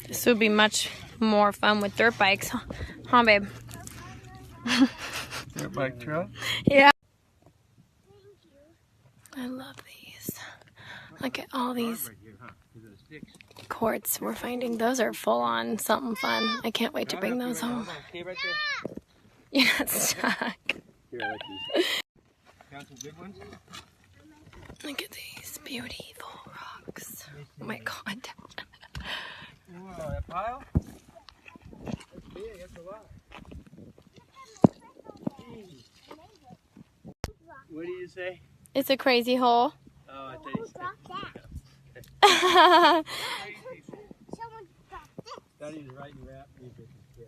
This would be much more fun with dirt bikes, huh, babe? Dirt bike trail? Yeah. I love these. Look at all these quartz we're finding. Those are full on something fun. I can't wait to bring those home. You're not stuck. Look at these beautiful rocks. Oh my god. Whoa, that pile? That's big, that's a lot. What do you say? It's a crazy hole. Oh, I thought you said.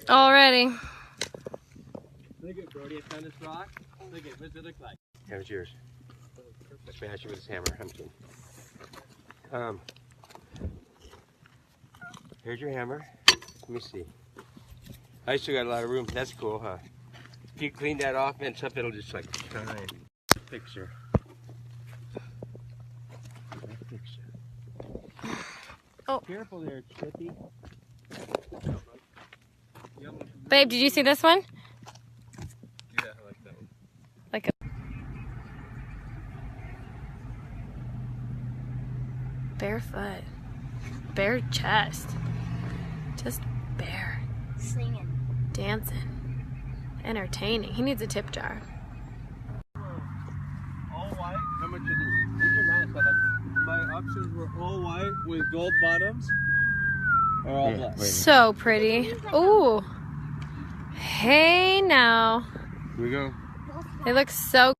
Already. Look at Brody, I found this rock. Look at, what does it look like? Here's yours. Smash it with his hammer. I'm kidding. Here's your hammer. Let me see. I still got a lot of room. That's cool, huh? If you clean that off and stuff, it'll just like shine. Picture. That picture. Oh. Careful there, Chippy. Babe, did you see this one? Yeah, I like that one. Like a barefoot. Bare chest. Just bare. Singing. Dancing. Entertaining. He needs a tip jar. All white. How much is it? These are nice. My options were all white with gold bottoms or all black. So pretty. Ooh. Hey now. Here we go. They look so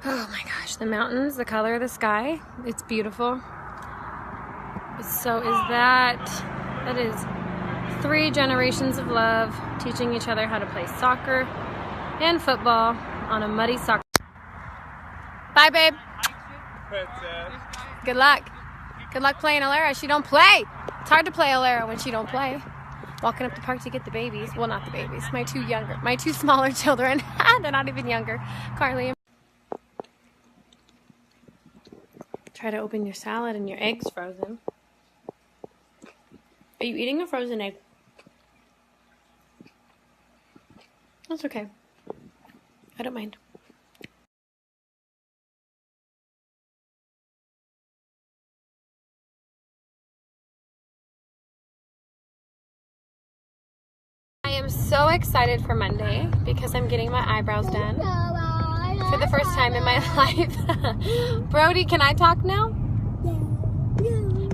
oh my gosh, the mountains, the color of the sky, it's beautiful. So that is 3 generations of love teaching each other how to play soccer and football on a muddy soccer. Bye, babe. Good luck. Good luck playing Alara. She don't play. It's hard to play Alara when she don't play. Walking up the park to get the babies. Well, not the babies. My two smaller children. They're not even younger. Carly and try to open your salad and your egg's frozen. Are you eating a frozen egg? That's okay. I don't mind. I am so excited for Monday because I'm getting my eyebrows done for the first time in my life. Brody, can I talk now?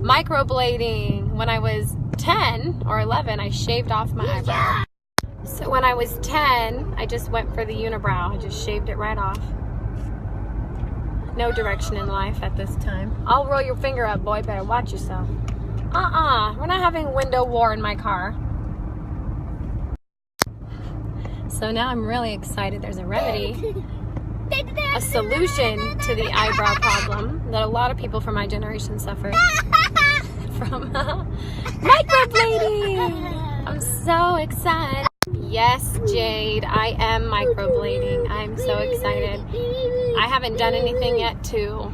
Microblading. When I was 10 or 11, I shaved off my eyebrow. So when I was 10, I just went for the unibrow. I just shaved it right off. No direction in life at this time. I'll roll your finger up, boy. Better watch yourself. We're not having window war in my car. So now I'm really excited. There's a remedy, a solution to the eyebrow problem that a lot of people from my generation suffer from microblading. I'm so excited. Yes, Jade, I am microblading. I'm so excited. I haven't done anything yet to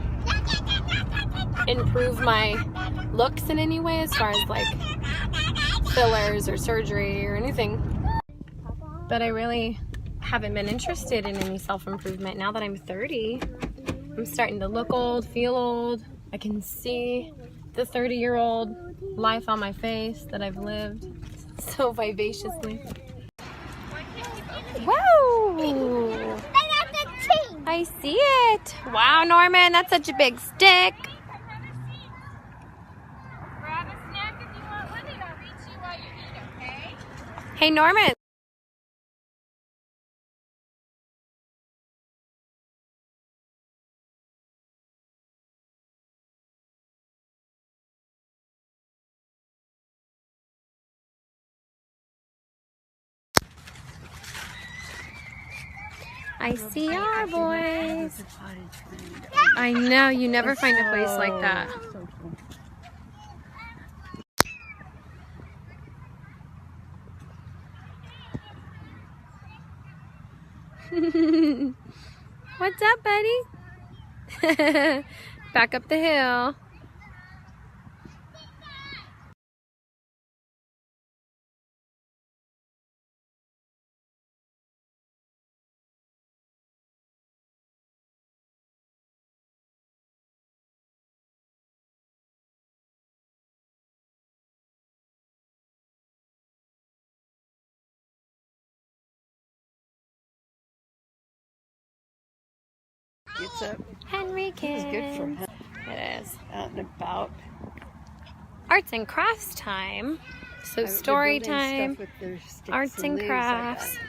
improve my looks in any way as far as like fillers or surgery or anything. But I really haven't been interested in any self-improvement. Now that I'm 30, I'm starting to look old, feel old. I can see the 30-year-old life on my face that I've lived so vivaciously. Whoa! I see it. Wow, Norman, that's such a big stick. Grab a snack if you want one and I'll reach you while you eat, okay? Hey, Norman. I see our boys. I know, you never find a place like that. What's up, buddy? Back up the hill. Gets up. Henry This is good for him. It is. Out and about. Arts and crafts time. So They're story building time, stuff with their sticks arts and leaves, I crafts. bet.